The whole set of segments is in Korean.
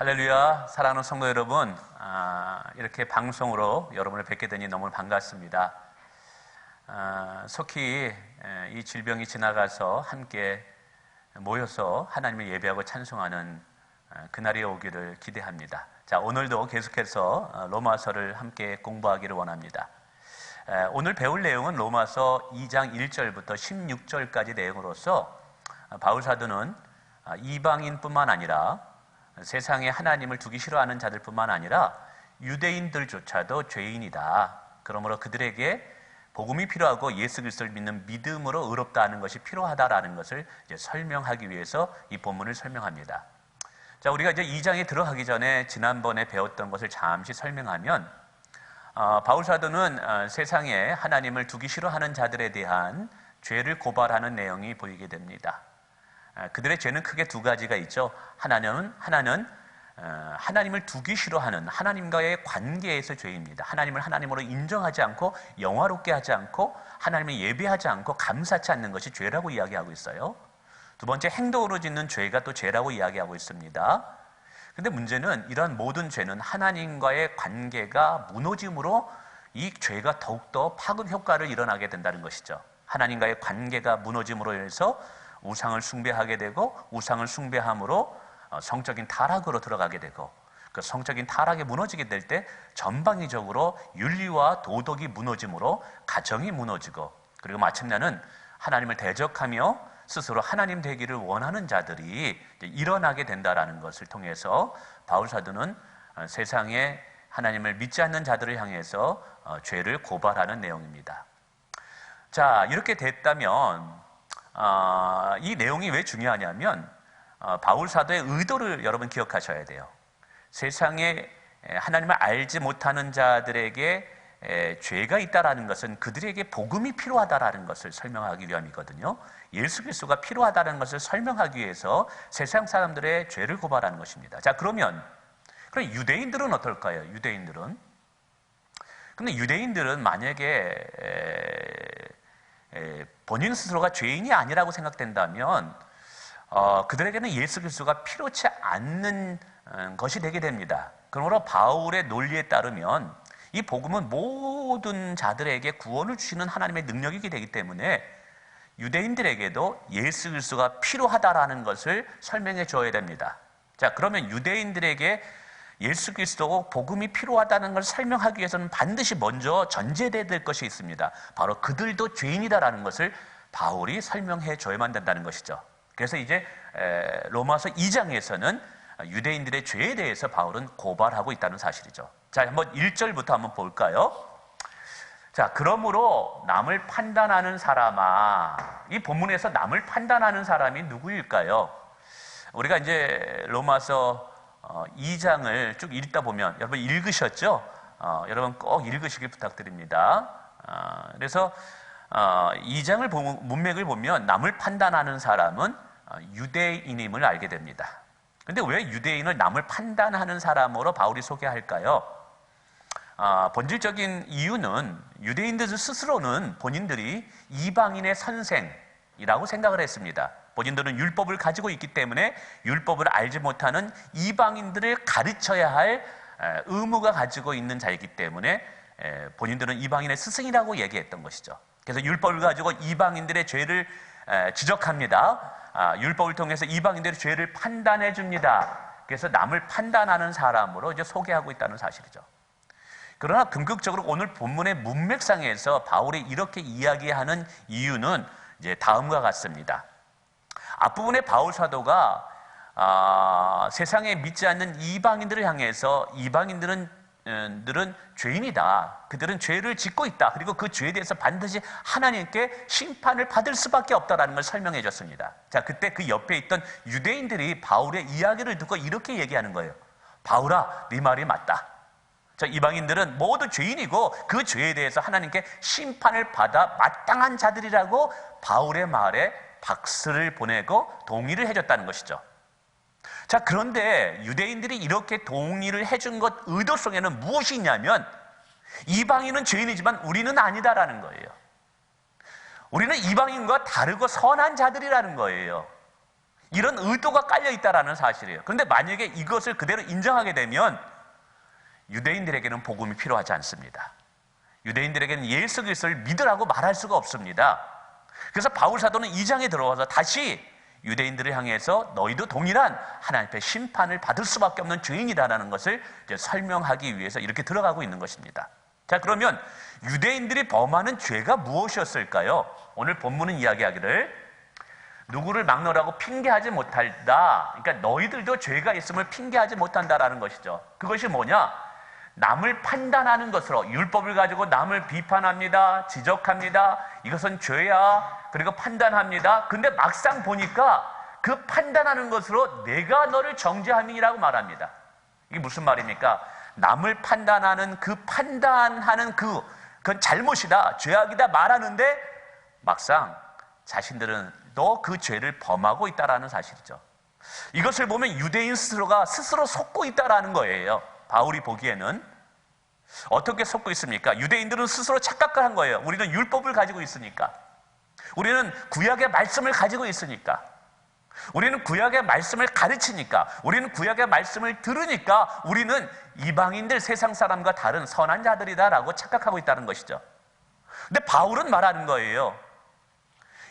할렐루야, 사랑하는 성도 여러분, 이렇게 방송으로 여러분을 뵙게 되니 너무 반갑습니다. 속히 이 질병이 지나가서 함께 모여서 하나님을 예배하고 찬송하는 그날이 오기를 기대합니다. 자, 오늘도 계속해서 로마서를 함께 공부하기를 원합니다. 오늘 배울 내용은 로마서 2장 1절부터 16절까지 내용으로서 바울 사도는 이방인뿐만 아니라 세상에 하나님을 두기 싫어하는 자들뿐만 아니라 유대인들조차도 죄인이다. 그러므로 그들에게 복음이 필요하고 예수 그리스도를 믿는 믿음으로 의롭다 하는 것이 필요하다라는 것을 이제 설명하기 위해서 이 본문을 설명합니다. 자, 우리가 이제 2장에 들어가기 전에 지난번에 배웠던 것을 잠시 설명하면 바울 사도는 세상에 하나님을 두기 싫어하는 자들에 대한 죄를 고발하는 내용이 보이게 됩니다. 그들의 죄는 크게 두 가지가 있죠. 하나는 하나님을 두기 싫어하는 하나님과의 관계에서 죄입니다. 하나님을 하나님으로 인정하지 않고 영화롭게 하지 않고 하나님을 예배하지 않고 감사치 않는 것이 죄라고 이야기하고 있어요. 두 번째, 행동으로 짓는 죄가 또 죄라고 이야기하고 있습니다. 그런데 문제는 이러한 모든 죄는 하나님과의 관계가 무너짐으로 이 죄가 더욱더 파급 효과를 일어나게 된다는 것이죠. 하나님과의 관계가 무너짐으로 인해서 우상을 숭배하게 되고 우상을 숭배함으로 성적인 타락으로 들어가게 되고 그 성적인 타락이 무너지게 될 때 전방위적으로 윤리와 도덕이 무너짐으로 가정이 무너지고 그리고 마침내는 하나님을 대적하며 스스로 하나님 되기를 원하는 자들이 일어나게 된다라는 것을 통해서 바울 사도는 세상에 하나님을 믿지 않는 자들을 향해서 죄를 고발하는 내용입니다. 자, 이렇게 됐다면 이 내용이 왜 중요하냐면 바울 사도의 의도를 여러분 기억하셔야 돼요. 세상에 하나님을 알지 못하는 자들에게 죄가 있다라는 것은 그들에게 복음이 필요하다라는 것을 설명하기 위함이거든요. 예수 그리스도가 필요하다는 것을 설명하기 위해서 세상 사람들의 죄를 고발하는 것입니다. 자, 그럼 유대인들은 어떨까요? 근데 유대인들은 만약에 본인 스스로가 죄인이 아니라고 생각된다면 그들에게는 예수 그리스도가 필요치 않는 것이 되게 됩니다. 그러므로 바울의 논리에 따르면 이 복음은 모든 자들에게 구원을 주시는 하나님의 능력이기 되기 때문에 유대인들에게도 예수 그리스도가 필요하다라는 것을 설명해 줘야 됩니다. 자, 그러면 유대인들에게 예수 그리스도 복음이 필요하다는 걸 설명하기 위해서는 반드시 먼저 전제돼야 될 것이 있습니다. 바로 그들도 죄인이다라는 것을 바울이 설명해 줘야만 된다는 것이죠. 그래서 이제 로마서 2장에서는 유대인들의 죄에 대해서 바울은 고발하고 있다는 사실이죠. 자, 한번 1절부터 한번 볼까요? 자, 그러므로 남을 판단하는 사람아. 이 본문에서 남을 판단하는 사람이 누구일까요? 우리가 이제 로마서 2장을 쭉 읽다 보면 여러분 읽으셨죠? 여러분 꼭 읽으시길 부탁드립니다. 그래서 2장을 문맥을 보면 남을 판단하는 사람은 유대인임을 알게 됩니다. 그런데 왜 유대인을 남을 판단하는 사람으로 바울이 소개할까요? 본질적인 이유는 유대인들 스스로는 본인들이 이방인의 선생이라고 생각을 했습니다. 본인들은 율법을 가지고 있기 때문에 율법을 알지 못하는 이방인들을 가르쳐야 할 의무가 가지고 있는 자이기 때문에 본인들은 이방인의 스승이라고 얘기했던 것이죠. 그래서 율법을 가지고 이방인들의 죄를 지적합니다. 율법을 통해서 이방인들의 죄를 판단해 줍니다. 그래서 남을 판단하는 사람으로 이제 소개하고 있다는 사실이죠. 그러나 궁극적으로 오늘 본문의 문맥상에서 바울이 이렇게 이야기하는 이유는 이제 다음과 같습니다. 앞부분에 바울 사도가 세상에 믿지 않는 이방인들을 향해서 이방인들은 죄인이다. 그들은 죄를 짓고 있다. 그리고 그 죄에 대해서 반드시 하나님께 심판을 받을 수밖에 없다라는 걸 설명해 줬습니다. 자, 그때 그 옆에 있던 유대인들이 바울의 이야기를 듣고 이렇게 얘기하는 거예요. 바울아, 네 말이 맞다. 자, 이방인들은 모두 죄인이고 그 죄에 대해서 하나님께 심판을 받아 마땅한 자들이라고 바울의 말에 박수를 보내고 동의를 해줬다는 것이죠. 자, 그런데 유대인들이 이렇게 동의를 해준 것 의도 속에는 무엇이 있냐면 이방인은 죄인이지만 우리는 아니다라는 거예요. 우리는 이방인과 다르고 선한 자들이라는 거예요. 이런 의도가 깔려 있다라는 사실이에요. 그런데 만약에 이것을 그대로 인정하게 되면 유대인들에게는 복음이 필요하지 않습니다. 유대인들에게는 예수 그리스도를 믿으라고 말할 수가 없습니다. 그래서 바울 사도는 2장에 들어와서 다시 유대인들을 향해서 너희도 동일한 하나님 앞에 심판을 받을 수밖에 없는 죄인이라는 것을 이제 설명하기 위해서 이렇게 들어가고 있는 것입니다. 자, 그러면 유대인들이 범하는 죄가 무엇이었을까요? 오늘 본문은 이야기하기를 누구를 막론하고 핑계하지 못한다. 그러니까 너희들도 죄가 있음을 핑계하지 못한다라는 것이죠. 그것이 뭐냐? 남을 판단하는 것으로 율법을 가지고 남을 비판합니다. 지적합니다. 이것은 죄야. 그리고 판단합니다. 근데 막상 보니까 그 판단하는 것으로 내가 너를 정죄함이라고 말합니다. 이게 무슨 말입니까? 남을 판단하는 그 판단하는 그건 잘못이다. 죄악이다 말하는데 막상 자신들은 또 그 죄를 범하고 있다라는 사실이죠. 이것을 보면 유대인 스스로가 스스로 속고 있다라는 거예요. 바울이 보기에는 어떻게 속고 있습니까? 유대인들은 스스로 착각한 거예요. 우리는 율법을 가지고 있으니까, 우리는 구약의 말씀을 가지고 있으니까, 우리는 구약의 말씀을 가르치니까, 우리는 구약의 말씀을 들으니까 우리는 이방인들, 세상 사람과 다른 선한 자들이다라고 착각하고 있다는 것이죠. 근데 바울은 말하는 거예요.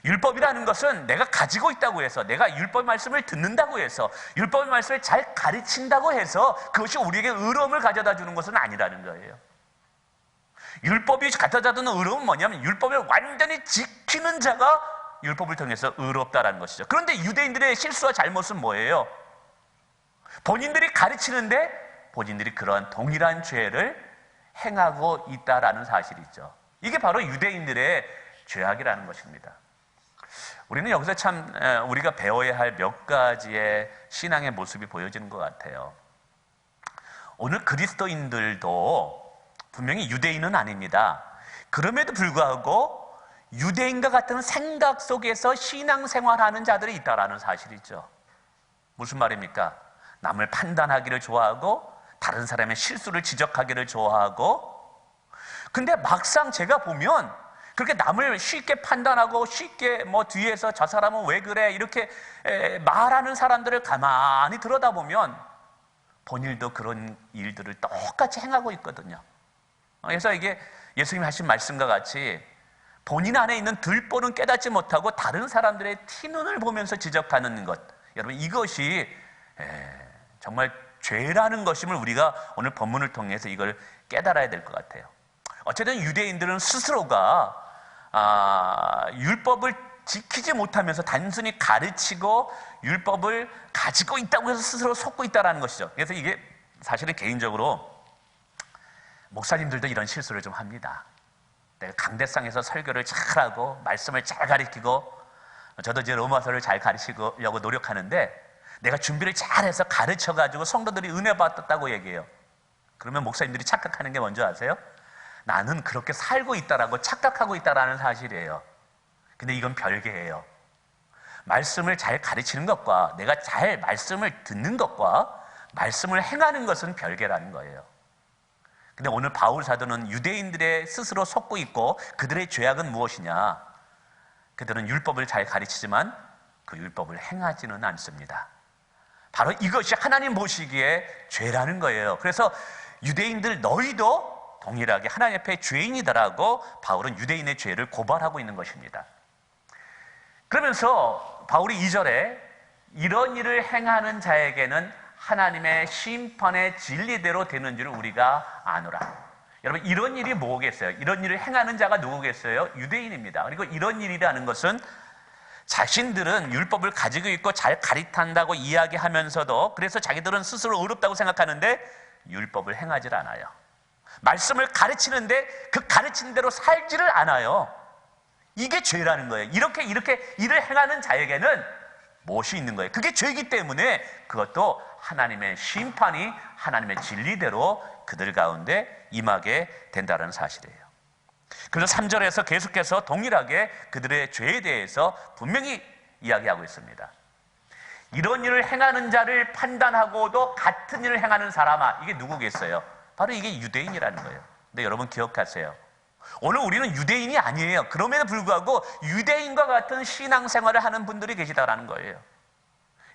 율법이라는 것은 내가 가지고 있다고 해서, 내가 율법 말씀을 듣는다고 해서, 율법 말씀을 잘 가르친다고 해서 그것이 우리에게 의로움을 가져다 주는 것은 아니라는 거예요. 율법이 가져다 주는 의로움은 뭐냐면 율법을 완전히 지키는 자가 율법을 통해서 의롭다라는 것이죠. 그런데 유대인들의 실수와 잘못은 뭐예요? 본인들이 가르치는데 본인들이 그러한 동일한 죄를 행하고 있다라는 사실이죠. 이게 바로 유대인들의 죄악이라는 것입니다. 우리는 여기서 참 우리가 배워야 할 몇 가지의 신앙의 모습이 보여지는 것 같아요. 오늘 그리스도인들도 분명히 유대인은 아닙니다. 그럼에도 불구하고 유대인과 같은 생각 속에서 신앙생활하는 자들이 있다라는 사실이죠. 무슨 말입니까? 남을 판단하기를 좋아하고 다른 사람의 실수를 지적하기를 좋아하고, 근데 막상 제가 보면 그렇게 남을 쉽게 판단하고 쉽게 뒤에서 저 사람은 왜 그래 이렇게 말하는 사람들을 가만히 들여다보면 본인도 그런 일들을 똑같이 행하고 있거든요. 그래서 이게 예수님이 하신 말씀과 같이 본인 안에 있는 들보는 깨닫지 못하고 다른 사람들의 티눈을 보면서 지적하는 것, 여러분 이것이 정말 죄라는 것임을 우리가 오늘 본문을 통해서 이걸 깨달아야 될 것 같아요. 어쨌든 유대인들은 스스로가 율법을 지키지 못하면서 단순히 가르치고 율법을 가지고 있다고 해서 스스로 속고 있다는 것이죠. 그래서 이게 사실은 개인적으로 목사님들도 이런 실수를 좀 합니다. 내가 강대상에서 설교를 잘하고 말씀을 잘 가르치고, 저도 이제 로마서를 잘 가르치려고 노력하는데 내가 준비를 잘해서 가르쳐가지고 성도들이 은혜 받았다고 얘기해요. 그러면 목사님들이 착각하는 게 뭔지 아세요? 나는 그렇게 살고 있다라고 착각하고 있다라는 사실이에요. 근데 이건 별개예요. 말씀을 잘 가르치는 것과 내가 잘 말씀을 듣는 것과 말씀을 행하는 것은 별개라는 거예요. 근데 오늘 바울 사도는 유대인들의 스스로 속고 있고 그들의 죄악은 무엇이냐? 그들은 율법을 잘 가르치지만 그 율법을 행하지는 않습니다. 바로 이것이 하나님 보시기에 죄라는 거예요. 그래서 유대인들 너희도 동일하게 하나님 앞에 죄인이다라고 바울은 유대인의 죄를 고발하고 있는 것입니다. 그러면서 바울이 2절에 이런 일을 행하는 자에게는 하나님의 심판의 진리대로 되는 줄 우리가 아노라. 여러분 이런 일이 뭐겠어요? 이런 일을 행하는 자가 누구겠어요? 유대인입니다. 그리고 이런 일이라는 것은 자신들은 율법을 가지고 있고 잘 가르친다고 이야기하면서도 그래서 자기들은 스스로 의롭다고 생각하는데 율법을 행하지 않아요. 말씀을 가르치는데 그 가르친 대로 살지를 않아요. 이게 죄라는 거예요. 이렇게 일을 행하는 자에게는 무엇이 있는 거예요? 그게 죄이기 때문에 그것도 하나님의 심판이 하나님의 진리대로 그들 가운데 임하게 된다는 사실이에요. 그래서 3절에서 계속해서 동일하게 그들의 죄에 대해서 분명히 이야기하고 있습니다. 이런 일을 행하는 자를 판단하고도 같은 일을 행하는 사람아, 이게 누구겠어요? 바로 이게 유대인이라는 거예요. 근데 여러분 기억하세요. 오늘 우리는 유대인이 아니에요. 그럼에도 불구하고 유대인과 같은 신앙생활을 하는 분들이 계시다라는 거예요.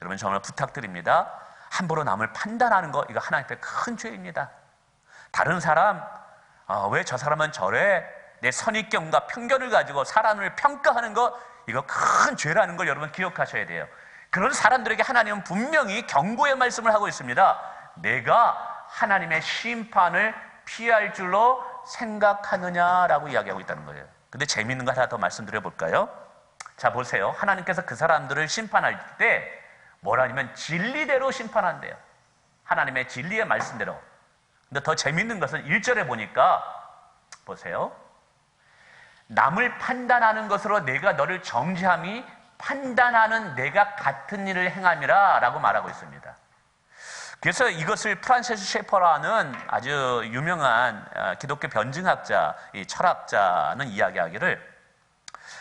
여러분 정말 부탁드립니다. 함부로 남을 판단하는 거, 이거 하나님 앞에 큰 죄입니다. 다른 사람, 왜 저 사람은 저래? 내 선입견과 편견을 가지고 사람을 평가하는 거, 이거 큰 죄라는 걸 여러분 기억하셔야 돼요. 그런 사람들에게 하나님은 분명히 경고의 말씀을 하고 있습니다. 내가 하나님의 심판을 피할 줄로 생각하느냐라고 이야기하고 있다는 거예요. 근데 재미있는 거 하나 더 말씀드려 볼까요? 자, 보세요. 하나님께서 그 사람들을 심판할 때 뭐라냐면 진리대로 심판한대요. 하나님의 진리의 말씀대로. 근데 더 재미있는 것은 1절에 보니까 보세요. 남을 판단하는 것으로 내가 너를 정죄함이 판단하는 내가 같은 일을 행함이라 라고 말하고 있습니다. 그래서 이것을 프란시스 셰퍼라는 아주 유명한 기독교 변증학자, 이 철학자는 이야기하기를,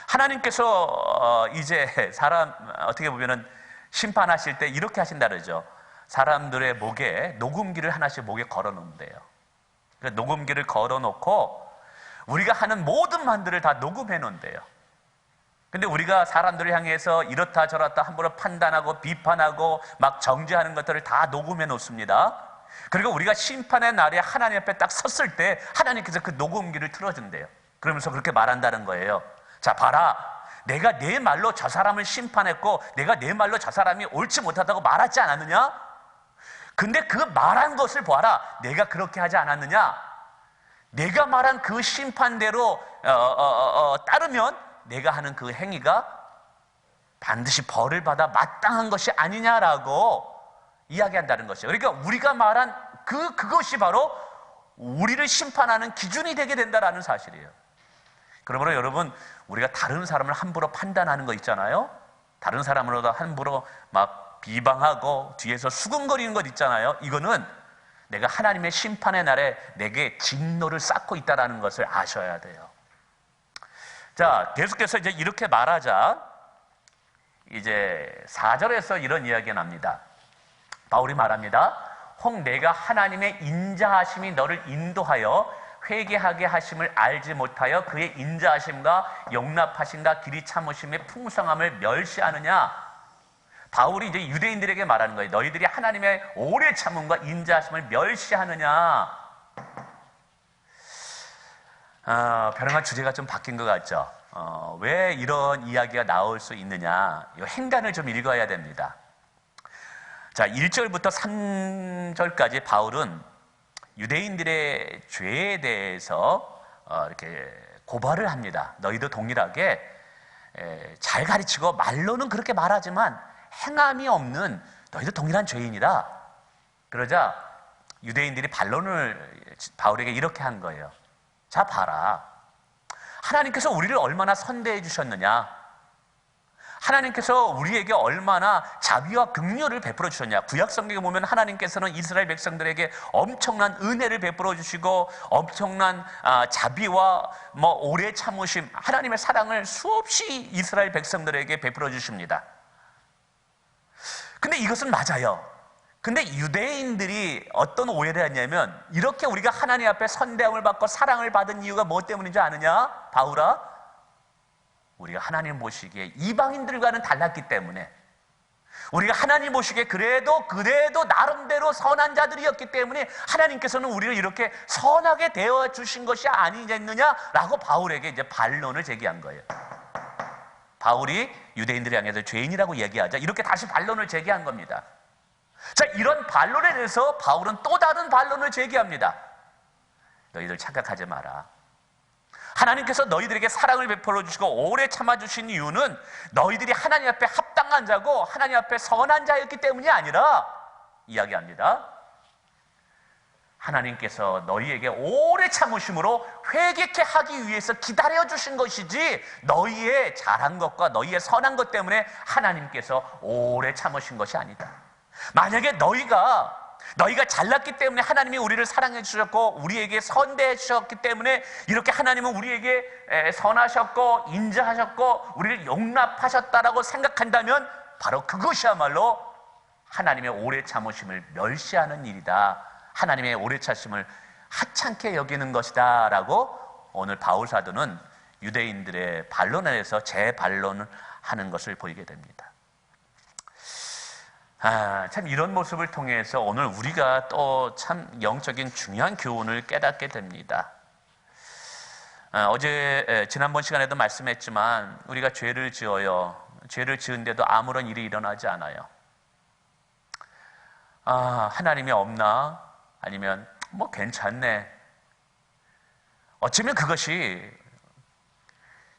하나님께서 이제 사람 어떻게 보면은 심판하실 때 이렇게 하신다 그러죠. 사람들의 목에 녹음기를 하나씩 목에 걸어 놓는데요. 그 녹음기를 걸어 놓고 우리가 하는 모든 말들을 다 녹음해 놓는데요. 근데 우리가 사람들을 향해서 이렇다 저렇다 함부로 판단하고 비판하고 막 정죄하는 것들을 다 녹음해 놓습니다. 그리고 우리가 심판의 날에 하나님 앞에 딱 섰을 때 하나님께서 그 녹음기를 틀어준대요. 그러면서 그렇게 말한다는 거예요. 자, 봐라. 내가 내 말로 저 사람을 심판했고 내가 내 말로 저 사람이 옳지 못하다고 말하지 않았느냐? 근데 그 말한 것을 봐라. 내가 그렇게 하지 않았느냐? 내가 말한 그 심판대로 따르면 내가 하는 그 행위가 반드시 벌을 받아 마땅한 것이 아니냐라고 이야기한다는 것이죠. 그러니까 우리가 말한 그것이 바로 우리를 심판하는 기준이 되게 된다는 사실이에요. 그러므로 여러분, 우리가 다른 사람을 함부로 판단하는 거 있잖아요. 다른 사람으로도 함부로 막 비방하고 뒤에서 수근거리는 것 있잖아요. 이거는 내가 하나님의 심판의 날에 내게 진노를 쌓고 있다는 것을 아셔야 돼요. 자, 계속해서 이제 이렇게 말하자 이제 4절에서 이런 이야기가 납니다. 바울이 말합니다. 혹 내가 하나님의 인자하심이 너를 인도하여 회개하게 하심을 알지 못하여 그의 인자하심과 용납하심과 길이 참으심의 풍성함을 멸시하느냐? 바울이 이제 유대인들에게 말하는 거예요. 너희들이 하나님의 오래 참음과 인자하심을 멸시하느냐? 벼랑한 주제가 좀 바뀐 것 같죠? 왜 이런 이야기가 나올 수 있느냐? 이 행간을 좀 읽어야 됩니다. 자, 1절부터 3절까지 바울은 유대인들의 죄에 대해서 이렇게 고발을 합니다. 너희도 동일하게 잘 가르치고 말로는 그렇게 말하지만 행함이 없는 너희도 동일한 죄인이다. 그러자 유대인들이 반론을 바울에게 이렇게 한 거예요. 자, 봐라. 하나님께서 우리를 얼마나 선대해 주셨느냐? 하나님께서 우리에게 얼마나 자비와 긍휼을 베풀어 주셨냐? 구약 성경에 보면 하나님께서는 이스라엘 백성들에게 엄청난 은혜를 베풀어 주시고 엄청난 자비와 오래 참으심, 하나님의 사랑을 수없이 이스라엘 백성들에게 베풀어 주십니다. 근데 이것은 맞아요. 근데 유대인들이 어떤 오해를 했냐면, 이렇게 우리가 하나님 앞에 선대함을 받고 사랑을 받은 이유가 뭐 때문인지 아느냐? 바울아, 우리가 하나님 보시기에 이방인들과는 달랐기 때문에, 우리가 하나님 보시기에 그래도 나름대로 선한 자들이었기 때문에 하나님께서는 우리를 이렇게 선하게 대해 주신 것이 아니겠느냐라고 바울에게 이제 반론을 제기한 거예요. 바울이 유대인들이 향해서 죄인이라고 얘기하자 이렇게 다시 반론을 제기한 겁니다. 자, 이런 반론에 대해서 바울은 또 다른 반론을 제기합니다. 너희들 착각하지 마라. 하나님께서 너희들에게 사랑을 베풀어 주시고 오래 참아주신 이유는 너희들이 하나님 앞에 합당한 자고 하나님 앞에 선한 자였기 때문이 아니라, 이야기합니다. 하나님께서 너희에게 오래 참으심으로 회개케 하기 위해서 기다려주신 것이지 너희의 잘한 것과 너희의 선한 것 때문에 하나님께서 오래 참으신 것이 아니다. 만약에 너희가 잘났기 때문에 하나님이 우리를 사랑해 주셨고 우리에게 선대해 주셨기 때문에 이렇게 하나님은 우리에게 선하셨고 인자하셨고 우리를 용납하셨다라고 생각한다면 바로 그것이야말로 하나님의 오래 참으심을 멸시하는 일이다. 하나님의 오래 참으심을 하찮게 여기는 것이다 라고 오늘 바울 사도는 유대인들의 반론에 대해서 재반론을 하는 것을 보이게 됩니다. 참 이런 모습을 통해서 오늘 우리가 또 참 영적인 중요한 교훈을 깨닫게 됩니다. 어제 지난번 시간에도 말씀했지만 우리가 죄를 지어요. 죄를 지은데도 아무런 일이 일어나지 않아요. 하나님이 없나? 아니면 뭐 괜찮네. 어쩌면 그것이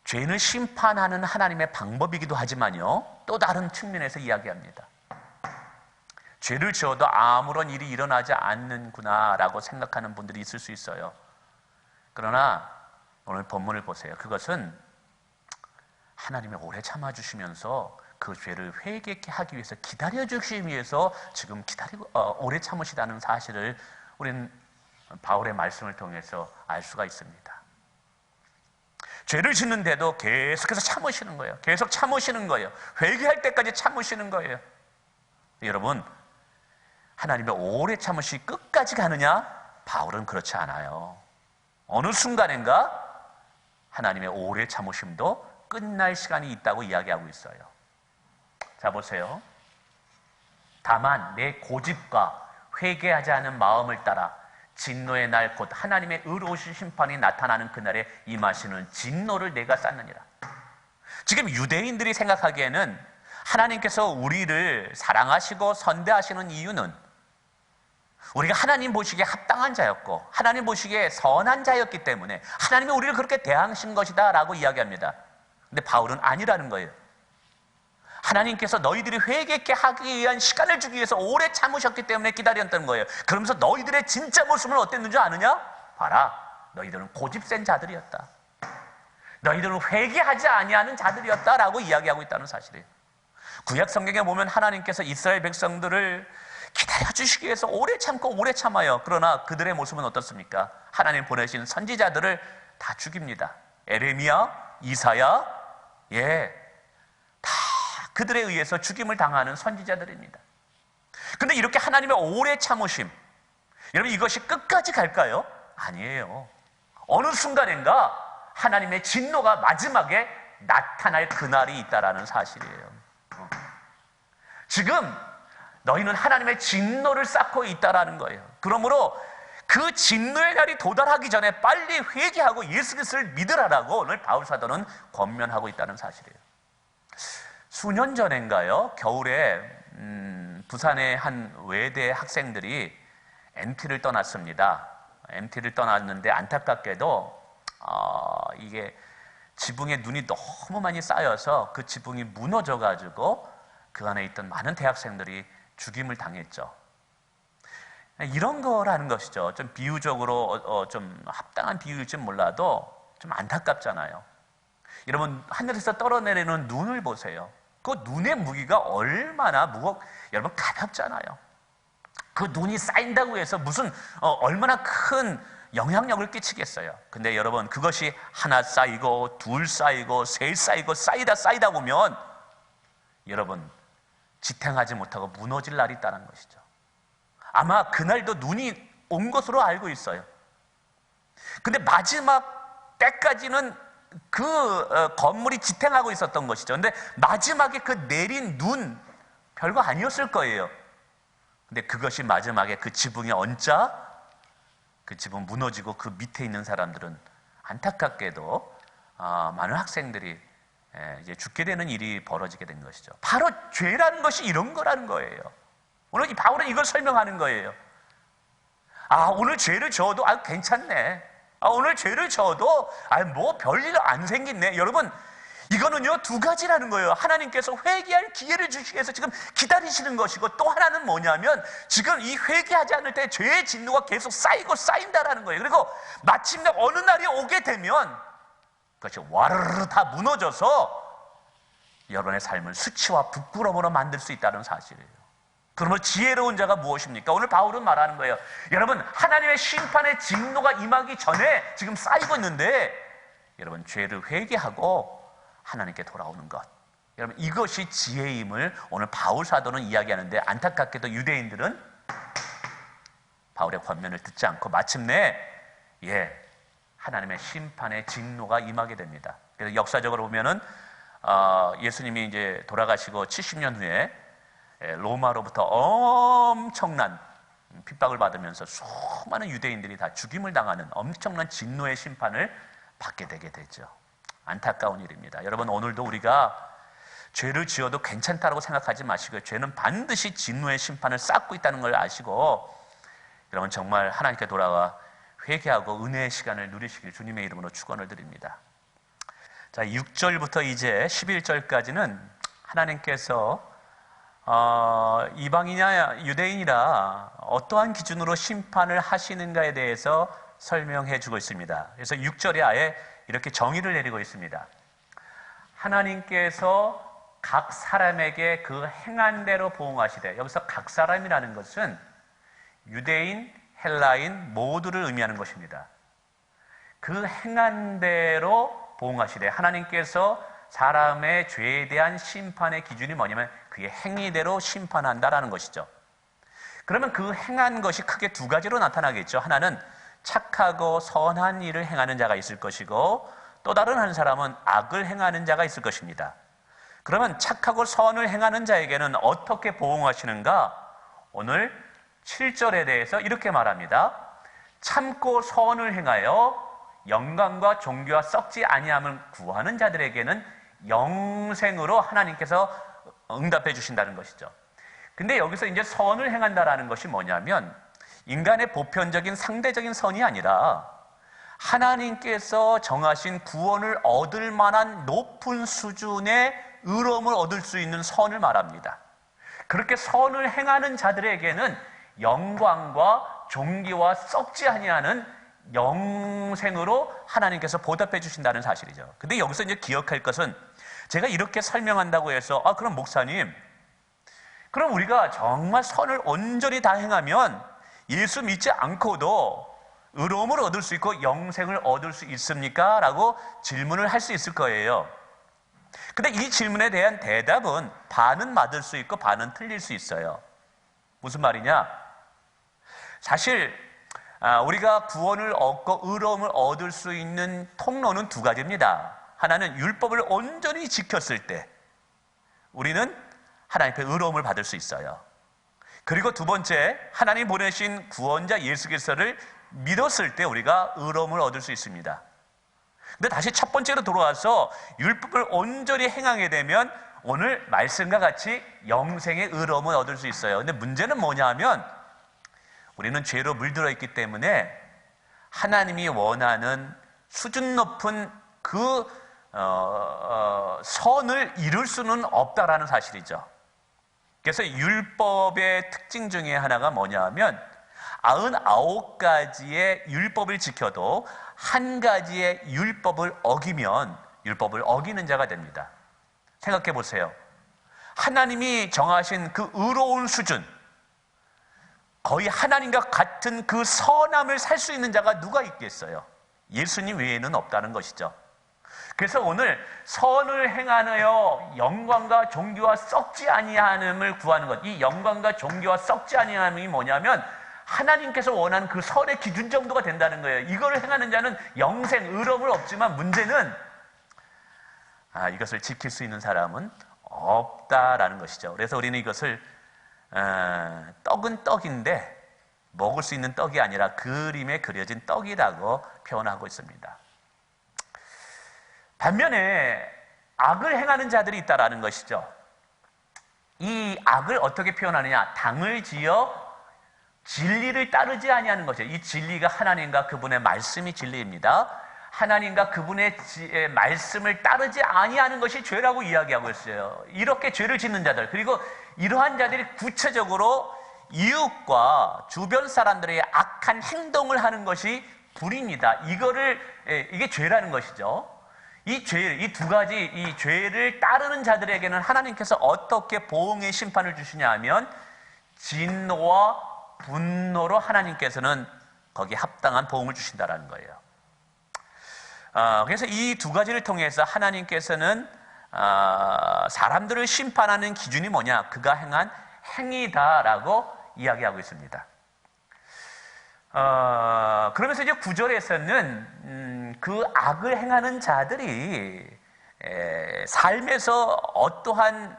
죄인을 심판하는 하나님의 방법이기도 하지만요, 또 다른 측면에서 이야기합니다. 죄를 지어도 아무런 일이 일어나지 않는구나라고 생각하는 분들이 있을 수 있어요. 그러나 오늘 본문을 보세요. 그것은 하나님이 오래 참아주시면서 그 죄를 회개케 하기 위해서 기다려주시기 위해서 지금 오래 참으시다는 사실을 우리는 바울의 말씀을 통해서 알 수가 있습니다. 죄를 짓는데도 계속해서 참으시는 거예요. 계속 참으시는 거예요. 회개할 때까지 참으시는 거예요. 여러분, 하나님의 오래 참으시 끝까지 가느냐? 바울은 그렇지 않아요. 어느 순간인가 하나님의 오래 참으심도 끝날 시간이 있다고 이야기하고 있어요. 자, 보세요. 다만 내 고집과 회개하지 않은 마음을 따라 진노의 날 곧 하나님의 의로우신 심판이 나타나는 그날에 임하시는 진노를 내가 쌓느니라. 지금 유대인들이 생각하기에는 하나님께서 우리를 사랑하시고 선대하시는 이유는 우리가 하나님 보시기에 합당한 자였고 하나님 보시기에 선한 자였기 때문에 하나님이 우리를 그렇게 대하신 것이다 라고 이야기합니다. 근데 바울은 아니라는 거예요. 하나님께서 너희들이 회개케 하기 위한 시간을 주기 위해서 오래 참으셨기 때문에 기다렸던 거예요. 그러면서 너희들의 진짜 모습은 어땠는 줄 아느냐? 봐라, 너희들은 고집센 자들이었다. 너희들은 회개하지 아니하는 자들이었다라고 이야기하고 있다는 사실이에요. 구약 성경에 보면 하나님께서 이스라엘 백성들을 기다려주시기 위해서 오래 참고 오래 참아요. 그러나 그들의 모습은 어떻습니까? 하나님 보내신 선지자들을 다 죽입니다. 에레미야, 이사야, 다 그들에 의해서 죽임을 당하는 선지자들입니다. 그런데 이렇게 하나님의 오래 참으심, 여러분 이것이 끝까지 갈까요? 아니에요. 어느 순간인가 하나님의 진노가 마지막에 나타날 그날이 있다라는 사실이에요. 지금 너희는 하나님의 진노를 쌓고 있다라는 거예요. 그러므로 그 진노의 날이 도달하기 전에 빨리 회개하고 예수 그리스도를 믿으라라고 오늘 바울 사도는 권면하고 있다는 사실이에요. 수년 전인가요? 겨울에 부산의 한 외대 학생들이 MT를 떠났습니다. MT를 떠났는데 안타깝게도 이게 지붕에 눈이 너무 많이 쌓여서 그 지붕이 무너져가지고 그 안에 있던 많은 대학생들이 죽임을 당했죠. 이런 거라는 것이죠. 좀 비유적으로 좀 합당한 비유일지 몰라도 좀 안타깝잖아요. 여러분, 하늘에서 떨어내리는 눈을 보세요. 그 눈의 무게가 얼마나 여러분 가볍잖아요. 그 눈이 쌓인다고 해서 무슨 얼마나 큰 영향력을 끼치겠어요. 근데 여러분, 그것이 하나 쌓이고 둘 쌓이고 셋 쌓이고 쌓이다 보면 여러분 지탱하지 못하고 무너질 날이 있다는 것이죠. 아마 그날도 눈이 온 것으로 알고 있어요. 근데 마지막 때까지는 그 건물이 지탱하고 있었던 것이죠. 근데 마지막에 그 내린 눈 별거 아니었을 거예요. 근데 그것이 마지막에 그 지붕에 얹자 그 지붕 무너지고 그 밑에 있는 사람들은 안타깝게도 많은 학생들이 이제 죽게 되는 일이 벌어지게 된 것이죠. 바로 죄라는 것이 이런 거라는 거예요. 오늘 이 바울은 이걸 설명하는 거예요. 오늘 죄를 지어도 괜찮네. 오늘 죄를 지어도 뭐 별일 안 생겼네. 여러분, 이거는요 두 가지라는 거예요. 하나님께서 회개할 기회를 주시기 위해서 지금 기다리시는 것이고, 또 하나는 뭐냐면 지금 이 회개하지 않을 때 죄의 진노가 계속 쌓이고 쌓인다라는 거예요. 그리고 마침내 어느 날이 오게 되면 그것이 와르르 다 무너져서 여러분의 삶을 수치와 부끄러움으로 만들 수 있다는 사실이에요. 그러면 지혜로운 자가 무엇입니까? 오늘 바울은 말하는 거예요. 여러분, 하나님의 심판의 진노가 임하기 전에 지금 쌓이고 있는데 여러분 죄를 회개하고 하나님께 돌아오는 것, 여러분 이것이 지혜임을 오늘 바울 사도는 이야기하는데, 안타깝게도 유대인들은 바울의 권면을 듣지 않고 마침내 하나님의 심판의 진노가 임하게 됩니다. 그래서 역사적으로 보면은 예수님이 이제 돌아가시고 70년 후에 로마로부터 엄청난 핍박을 받으면서 수많은 유대인들이 다 죽임을 당하는 엄청난 진노의 심판을 받게 되게 되죠. 안타까운 일입니다. 여러분, 오늘도 우리가 죄를 지어도 괜찮다고 생각하지 마시고요. 죄는 반드시 진노의 심판을 쌓고 있다는 걸 아시고, 여러분 정말 하나님께 돌아와 회개하고 은혜의 시간을 누리시길 주님의 이름으로 축원을 드립니다. 자, 6절부터 이제 11절까지는 하나님께서 이방이냐 유대인이라 어떠한 기준으로 심판을 하시는가에 대해서 설명해 주고 있습니다. 그래서 6절에 아예 이렇게 정의를 내리고 있습니다. 하나님께서 각 사람에게 그 행한 대로 보응하시되, 여기서 각 사람이라는 것은 유대인, 헬라인 모두를 의미하는 것입니다. 그 행한 대로 보응하시되, 하나님께서 사람의 죄에 대한 심판의 기준이 뭐냐면 그의 행위대로 심판한다라는 것이죠. 그러면 그 행한 것이 크게 두 가지로 나타나겠죠. 하나는 착하고 선한 일을 행하는 자가 있을 것이고, 또 다른 한 사람은 악을 행하는 자가 있을 것입니다. 그러면 착하고 선을 행하는 자에게는 어떻게 보응하시는가? 오늘 7절에 대해서 이렇게 말합니다. 참고 선을 행하여 영광과 존귀와 썩지 아니함을 구하는 자들에게는 영생으로 하나님께서 응답해 주신다는 것이죠. 근데 여기서 이제 선을 행한다라는 것이 뭐냐면 인간의 보편적인 상대적인 선이 아니라 하나님께서 정하신 구원을 얻을 만한 높은 수준의 의로움을 얻을 수 있는 선을 말합니다. 그렇게 선을 행하는 자들에게는 영광과 존귀와 썩지 아니하는 영생으로 하나님께서 보답해 주신다는 사실이죠. 근데 여기서 이제 기억할 것은, 제가 이렇게 설명한다고 해서 그럼 목사님, 그럼 우리가 정말 선을 온전히 다 행하면 예수 믿지 않고도 의로움을 얻을 수 있고 영생을 얻을 수 있습니까? 라고 질문을 할 수 있을 거예요. 근데 이 질문에 대한 대답은 반은 맞을 수 있고 반은 틀릴 수 있어요. 무슨 말이냐? 사실 우리가 구원을 얻고 의로움을 얻을 수 있는 통로는 두 가지입니다. 하나는 율법을 온전히 지켰을 때 우리는 하나님의 의로움을 받을 수 있어요. 그리고 두 번째, 하나님 보내신 구원자 예수 그리스도를 믿었을 때 우리가 의로움을 얻을 수 있습니다. 근데 다시 첫 번째로 돌아와서 율법을 온전히 행하게 되면 오늘 말씀과 같이 영생의 의로움을 얻을 수 있어요. 근데 문제는 뭐냐 하면 우리는 죄로 물들어 있기 때문에 하나님이 원하는 수준 높은 그 선을 이룰 수는 없다라는 사실이죠. 그래서 율법의 특징 중에 하나가 뭐냐 하면 99가지의 율법을 지켜도 한 가지의 율법을 어기면 율법을 어기는 자가 됩니다. 생각해 보세요. 하나님이 정하신 그 의로운 수준, 거의 하나님과 같은 그 선함을 살 수 있는 자가 누가 있겠어요? 예수님 외에는 없다는 것이죠. 그래서 오늘 선을 행하여 영광과 존귀와 썩지 아니함을 구하는 것, 이 영광과 존귀와 썩지 아니함이 뭐냐면 하나님께서 원하는 그 선의 기준 정도가 된다는 거예요. 이걸 행하는 자는 영생, 의로움을 얻지만 문제는 이것을 지킬 수 있는 사람은 없다라는 것이죠. 그래서 우리는 이것을 떡은 떡인데 먹을 수 있는 떡이 아니라 그림에 그려진 떡이라고 표현하고 있습니다. 반면에 악을 행하는 자들이 있다라는 것이죠. 이 악을 어떻게 표현하느냐? 당을 지어 진리를 따르지 아니하는 것이죠. 이 진리가 하나님과 그분의 말씀이 진리입니다. 하나님과 그분의 말씀을 따르지 아니하는 것이 죄라고 이야기하고 있어요. 이렇게 죄를 짓는 자들, 그리고 이러한 자들이 구체적으로 이웃과 주변 사람들의 악한 행동을 하는 것이 불입니다. 이게 죄라는 것이죠. 이 두 가지, 이 죄를 따르는 자들에게는 하나님께서 어떻게 보응의 심판을 주시냐 하면 진노와 분노로 하나님께서는 거기에 합당한 보응을 주신다라는 거예요. 그래서 이 두 가지를 통해서 하나님께서는 사람들을 심판하는 기준이 뭐냐? 그가 행한 행위다라고 이야기하고 있습니다. 그러면서 이제 9절에서는 그 악을 행하는 자들이 삶에서 어떠한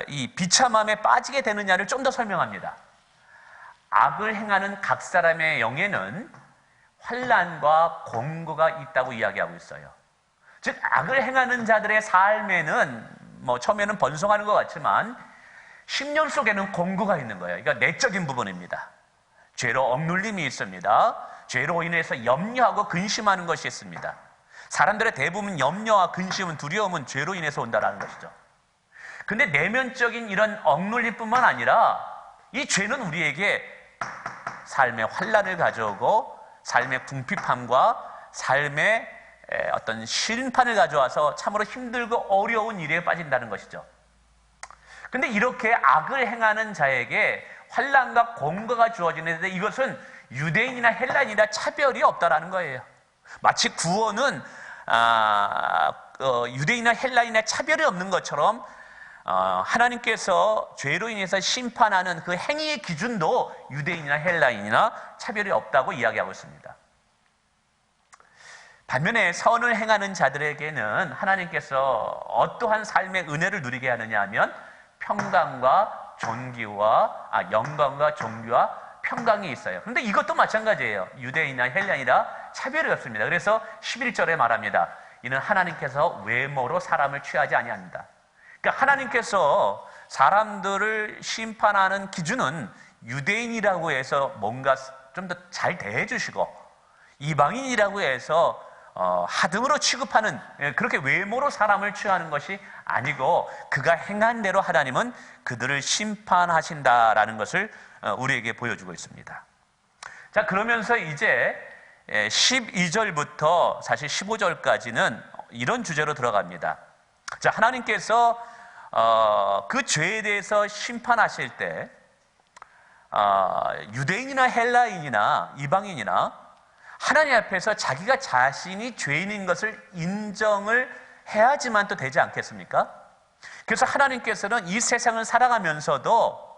이 비참함에 빠지게 되느냐를 좀 더 설명합니다. 악을 행하는 각 사람의 영에는 환난과 공고가 있다고 이야기하고 있어요. 즉 악을 행하는 자들의 삶에는 처음에는 번성하는 것 같지만 심령 속에는 공고가 있는 거예요. 그러니까 내적인 부분입니다. 죄로 억눌림이 있습니다. 죄로 인해서 염려하고 근심하는 것이 있습니다. 사람들의 대부분 염려와 근심은, 두려움은 죄로 인해서 온다는 것이죠. 근데 내면적인 이런 억눌림뿐만 아니라 이 죄는 우리에게 삶의 환난을 가져오고 삶의 궁핍함과 삶의 어떤 심판을 가져와서 참으로 힘들고 어려운 일에 빠진다는 것이죠. 근데 이렇게 악을 행하는 자에게 환난과 공고가 주어지는데 이것은 유대인이나 헬라인이나 차별이 없다라는 거예요. 마치 구원은 유대인이나 헬라인이나 차별이 없는 것처럼 하나님께서 죄로 인해서 심판하는 그 행위의 기준도 유대인이나 헬라인이나 차별이 없다고 이야기하고 있습니다. 반면에 선을 행하는 자들에게는 하나님께서 어떠한 삶의 은혜를 누리게 하느냐 하면 평강과 존귀와 영광과 존귀와 평강이 있어요. 그런데 이것도 마찬가지예요. 유대인이나 헬라인이라 차별이 없습니다. 그래서 11절에 말합니다. 이는 하나님께서 외모로 사람을 취하지 아니합니다. 그러니까 하나님께서 사람들을 심판하는 기준은 유대인이라고 해서 뭔가 좀 더 잘 대해주시고 이방인이라고 해서 하등으로 취급하는, 그렇게 외모로 사람을 취하는 것이 아니고 그가 행한 대로 하나님은 그들을 심판하신다라는 것을 우리에게 보여주고 있습니다. 자, 그러면서 이제 12절부터 사실 15절까지는 이런 주제로 들어갑니다. 자, 하나님께서 그 죄에 대해서 심판하실 때 유대인이나 헬라인이나 이방인이나 하나님 앞에서 자기가 자신이 죄인인 것을 인정을 해야지만 또 되지 않겠습니까? 그래서 하나님께서는 이 세상을 살아가면서도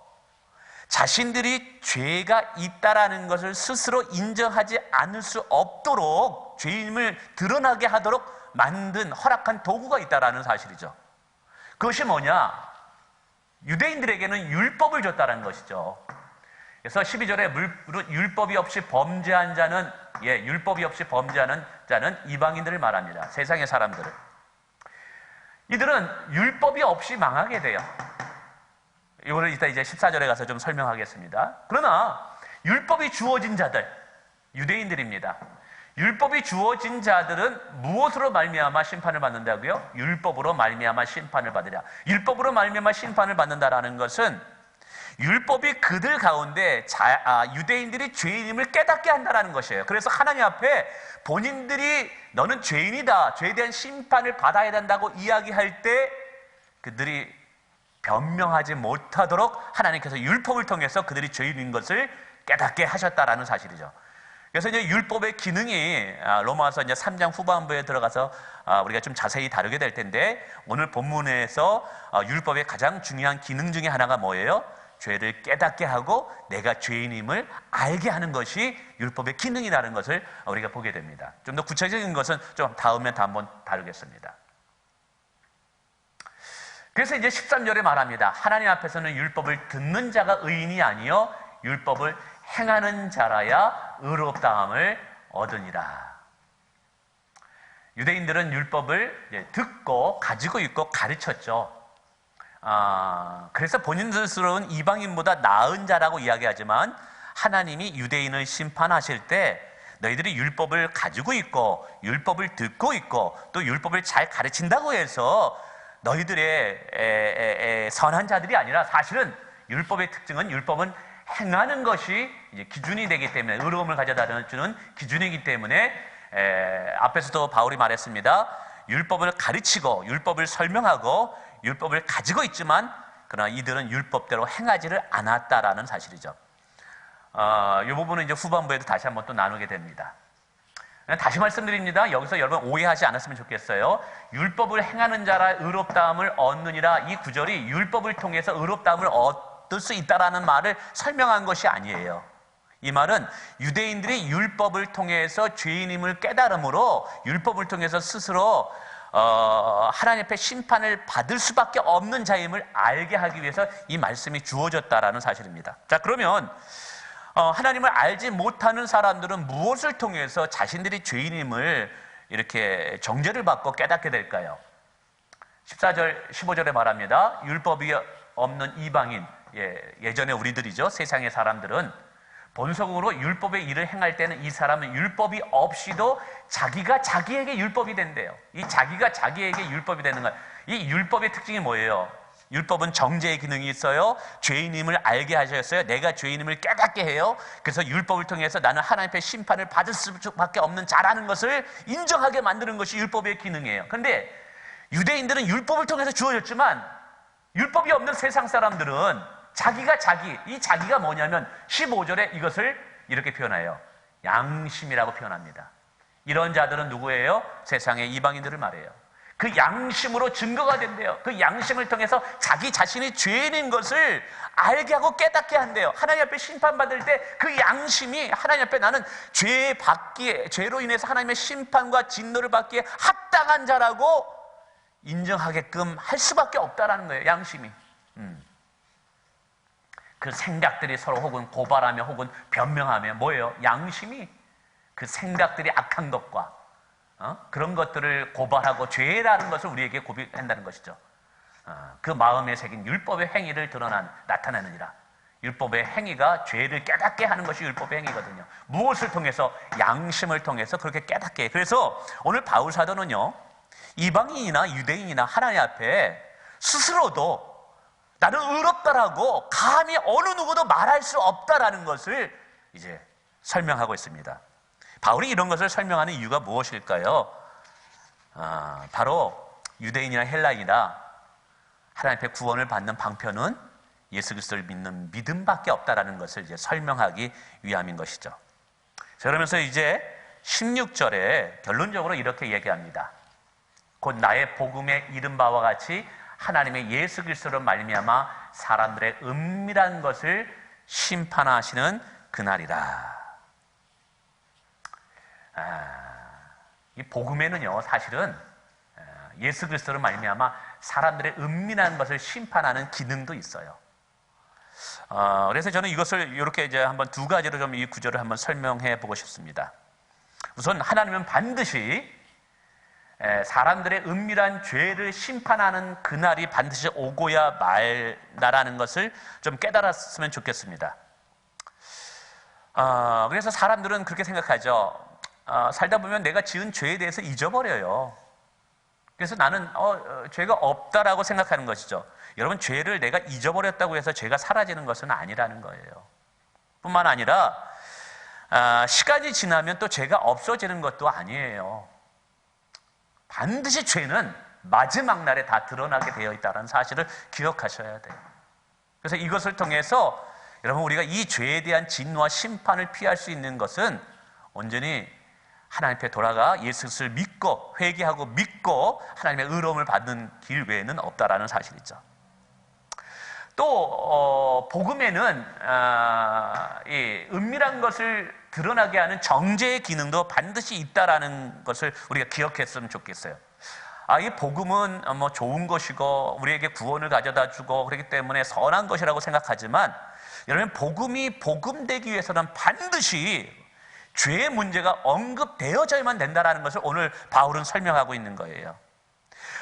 자신들이 죄가 있다라는 것을 스스로 인정하지 않을 수 없도록 죄인임을 드러나게 하도록 만든, 허락한 도구가 있다라는 사실이죠. 그것이 뭐냐? 유대인들에게는 율법을 줬다라는 것이죠. 그래서 12절에 율법이 없이 범죄한 자는, 율법이 없이 범죄하는 자는 이방인들을 말합니다. 세상의 사람들을. 이들은 율법이 없이 망하게 돼요. 이거를 이따 이제 14절에 가서 좀 설명하겠습니다. 그러나 율법이 주어진 자들, 유대인들입니다. 율법이 주어진 자들은 무엇으로 말미암아 심판을 받는다고요? 율법으로 말미암아 심판을 받으랴. 율법으로 말미암아 심판을 받는다라는 것은 율법이 그들 가운데 유대인들이 죄인임을 깨닫게 한다는 것이에요. 그래서 하나님 앞에 본인들이 너는 죄인이다, 죄에 대한 심판을 받아야 된다고 이야기할 때 그들이 변명하지 못하도록 하나님께서 율법을 통해서 그들이 죄인인 것을 깨닫게 하셨다라는 사실이죠. 그래서 이제 율법의 기능이 로마서 이제 3장 후반부에 들어가서 우리가 좀 자세히 다루게 될 텐데, 오늘 본문에서 율법의 가장 중요한 기능 중에 하나가 뭐예요? 죄를 깨닫게 하고 내가 죄인임을 알게 하는 것이 율법의 기능이라는 것을 우리가 보게 됩니다. 좀 더 구체적인 것은 좀 다음에 한번 다루겠습니다. 그래서 이제 13절에 말합니다. 하나님 앞에서는 율법을 듣는 자가 의인이 아니요 율법을 행하는 자라야 의롭다함을 얻으니라. 유대인들은 율법을 듣고 가지고 있고 가르쳤죠. 그래서 본인 스스로는 이방인보다 나은 자라고 이야기하지만 하나님이 유대인을 심판하실 때 너희들이 율법을 가지고 있고 율법을 듣고 있고 또 율법을 잘 가르친다고 해서 너희들의 선한 자들이 아니라, 사실은 율법의 특징은 율법은 행하는 것이 이제 기준이 되기 때문에, 의로움을 가져다 주는 기준이기 때문에 앞에서도 바울이 말했습니다. 율법을 가르치고 율법을 설명하고 율법을 가지고 있지만 그러나 이들은 율법대로 행하지를 않았다라는 사실이죠. 이 부분은 이제 후반부에도 다시 한번 또 나누게 됩니다. 다시 말씀드립니다. 여기서 여러분 오해하지 않았으면 좋겠어요. 율법을 행하는 자라 의롭다함을 얻느니라, 이 구절이 율법을 통해서 의롭다함을 얻을 수 있다라는 말을 설명한 것이 아니에요. 이 말은 유대인들이 율법을 통해서 죄인임을 깨달음으로 율법을 통해서 스스로 하나님 앞에 심판을 받을 수밖에 없는 자임을 알게 하기 위해서 이 말씀이 주어졌다라는 사실입니다. 자, 그러면 하나님을 알지 못하는 사람들은 무엇을 통해서 자신들이 죄인임을 이렇게 정죄를 받고 깨닫게 될까요? 14절, 15절에 말합니다. 율법이 없는 이방인, 예전에 우리들이죠. 세상의 사람들은 본성으로 율법의 일을 행할 때는 이 사람은 율법이 없이도 자기가 자기에게 율법이 된대요. 이 자기가 자기에게 율법이 되는 것. 이 율법의 특징이 뭐예요? 율법은 정죄의 기능이 있어요. 죄인임을 알게 하셨어요. 내가 죄인임을 깨닫게 해요. 그래서 율법을 통해서 나는 하나님 앞에 심판을 받을 수밖에 없는 자라는 것을 인정하게 만드는 것이 율법의 기능이에요. 그런데 유대인들은 율법을 통해서 주어졌지만 율법이 없는 세상 사람들은 자기가 이 자기가 뭐냐면 15절에 이것을 이렇게 표현해요. 양심이라고 표현합니다. 이런 자들은 누구예요? 세상의 이방인들을 말해요. 그 양심으로 증거가 된대요. 그 양심을 통해서 자기 자신이 죄인인 것을 알게 하고 깨닫게 한대요. 하나님 앞에 심판받을 때 그 양심이 하나님 앞에 나는 죄로 인해서 하나님의 심판과 진노를 받기에 합당한 자라고 인정하게끔 할 수밖에 없다라는 거예요. 양심이. 그 생각들이 서로 혹은 고발하며 혹은 변명하며 뭐예요? 양심이 그 생각들이 악한 것과 그런 것들을 고발하고 죄라는 것을 우리에게 고백한다는 것이죠. 그 마음에 새긴 율법의 행위를 나타내느니라. 율법의 행위가 죄를 깨닫게 하는 것이 율법의 행위거든요. 무엇을 통해서? 양심을 통해서 그렇게 깨닫게 해요. 그래서 오늘 바울 사도는요, 이방인이나 유대인이나 하나님 앞에 스스로도 나는 의롭다라고 감히 어느 누구도 말할 수 없다라는 것을 이제 설명하고 있습니다. 바울이 이런 것을 설명하는 이유가 무엇일까요? 바로 유대인이나 헬라인이나 하나님 앞에 구원을 받는 방편은 예수 그리스도를 믿는 믿음밖에 없다라는 것을 이제 설명하기 위함인 것이죠. 자, 그러면서 이제 16절에 결론적으로 이렇게 얘기합니다. 곧 나의 복음에 이른 바와 같이 하나님의 예수 그리스도로 말미암아 사람들의 은밀한 것을 심판하시는 그날이라. 이 복음에는요, 사실은 예수 그리스도로 말미암아 사람들의 은밀한 것을 심판하는 기능도 있어요. 그래서 저는 이것을 이렇게 이제 한번 두 가지로 좀 이 구절을 한번 설명해 보고 싶습니다. 우선 하나님은 반드시 사람들의 은밀한 죄를 심판하는 그날이 반드시 오고야 말다라는 것을 좀 깨달았으면 좋겠습니다. 그래서 사람들은 그렇게 생각하죠. 살다 보면 내가 지은 죄에 대해서 잊어버려요. 그래서 나는 죄가 없다라고 생각하는 것이죠. 여러분, 죄를 내가 잊어버렸다고 해서 죄가 사라지는 것은 아니라는 거예요. 뿐만 아니라 시간이 지나면 또 죄가 없어지는 것도 아니에요. 반드시 죄는 마지막 날에 다 드러나게 되어 있다는 사실을 기억하셔야 돼요. 그래서 이것을 통해서 여러분, 우리가 이 죄에 대한 진노와 심판을 피할 수 있는 것은 온전히 하나님 앞에 돌아가 예수 그리스도를 믿고 회개하고 믿고 하나님의 의로움을 받는 길 외에는 없다라는 사실이죠. 또 복음에는 이 은밀한 것을 드러나게 하는 정죄의 기능도 반드시 있다라는 것을 우리가 기억했으면 좋겠어요. 이 복음은 뭐 좋은 것이고 우리에게 구원을 가져다 주고 그렇기 때문에 선한 것이라고 생각하지만, 여러분, 복음이 복음되기 위해서는 반드시 죄의 문제가 언급되어져야만 된다는 것을 오늘 바울은 설명하고 있는 거예요.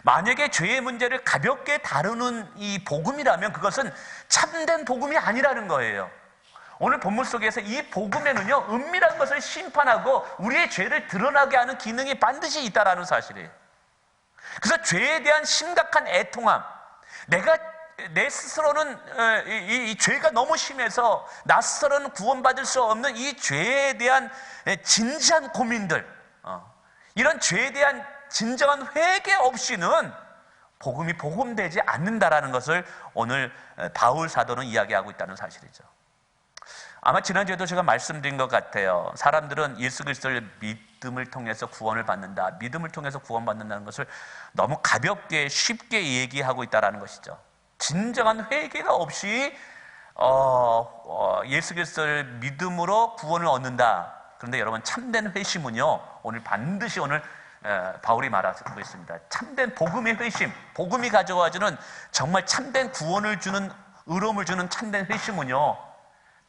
만약에 죄의 문제를 가볍게 다루는 이 복음이라면 그것은 참된 복음이 아니라는 거예요. 오늘 본문 속에서 이 복음에는요, 은밀한 것을 심판하고 우리의 죄를 드러나게 하는 기능이 반드시 있다라는 사실이에요. 그래서 죄에 대한 심각한 애통함, 내 스스로는 이 죄가 너무 심해서 나 스스로는 구원받을 수 없는 이 죄에 대한 진지한 고민들, 이런 죄에 대한 진정한 회개 없이는 복음이 복음되지 않는다라는 것을 오늘 바울 사도는 이야기하고 있다는 사실이죠. 아마 지난주에도 제가 말씀드린 것 같아요. 사람들은 예수 그리스도를 믿음을 통해서 구원을 받는다, 믿음을 통해서 구원받는다는 것을 너무 가볍게 쉽게 얘기하고 있다는 것이죠. 진정한 회개가 없이 예수 그리스도를 믿음으로 구원을 얻는다. 그런데 여러분, 참된 회심은요, 오늘 반드시 오늘 바울이 말하고 있습니다. 참된 복음의 회심, 복음이 가져와주는 정말 참된 구원을 주는, 의로움을 주는 참된 회심은요,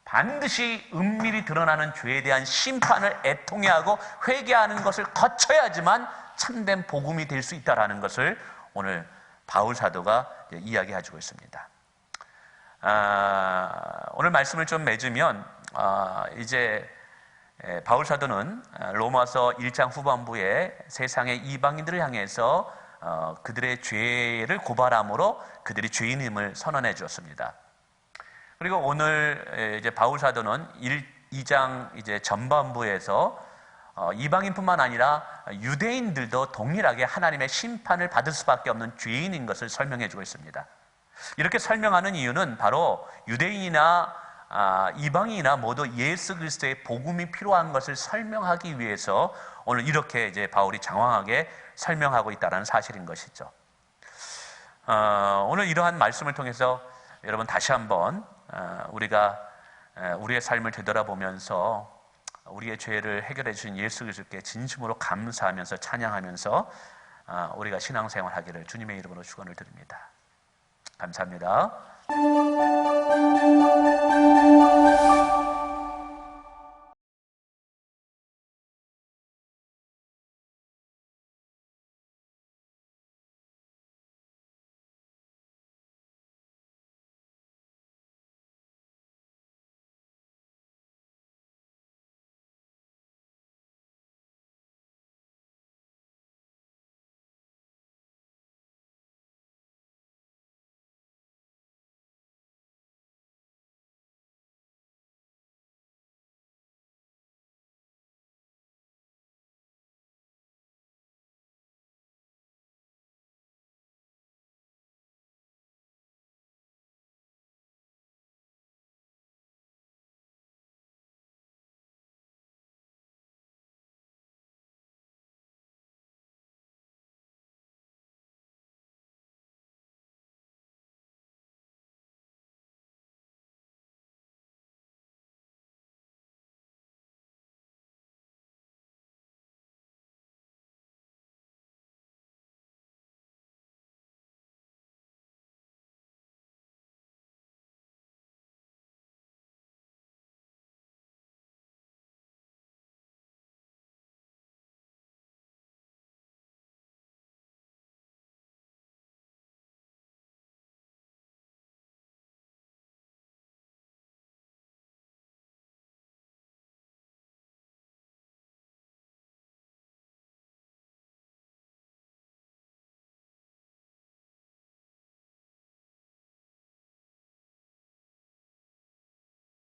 반드시 은밀히 드러나는 죄에 대한 심판을 애통해 하고 회개하는 것을 거쳐야지만 참된 복음이 될 수 있다는 것을 오늘 바울 사도가 이야기해주고 있습니다. 오늘 말씀을 좀 맺으면 이제 바울 사도는 로마서 1장 후반부에 세상의 이방인들을 향해서 그들의 죄를 고발함으로 그들이 죄인임을 선언해 주었습니다. 그리고 오늘 이제 바울 사도는 2장 이제 전반부에서 이방인뿐만 아니라 유대인들도 동일하게 하나님의 심판을 받을 수밖에 없는 죄인인 것을 설명해 주고 있습니다. 이렇게 설명하는 이유는 바로 유대인이나 이방인이나 모두 예수 그리스도의 복음이 필요한 것을 설명하기 위해서 오늘 이렇게 이제 바울이 장황하게 설명하고 있다는 사실인 것이죠. 오늘 이러한 말씀을 통해서 여러분 다시 한번 우리가 우리의 삶을 되돌아보면서 우리의 죄를 해결해 주신 예수 그리스도께 진심으로 감사하면서 찬양하면서 우리가 신앙생활 하기를 주님의 이름으로 축원을 드립니다. 감사합니다.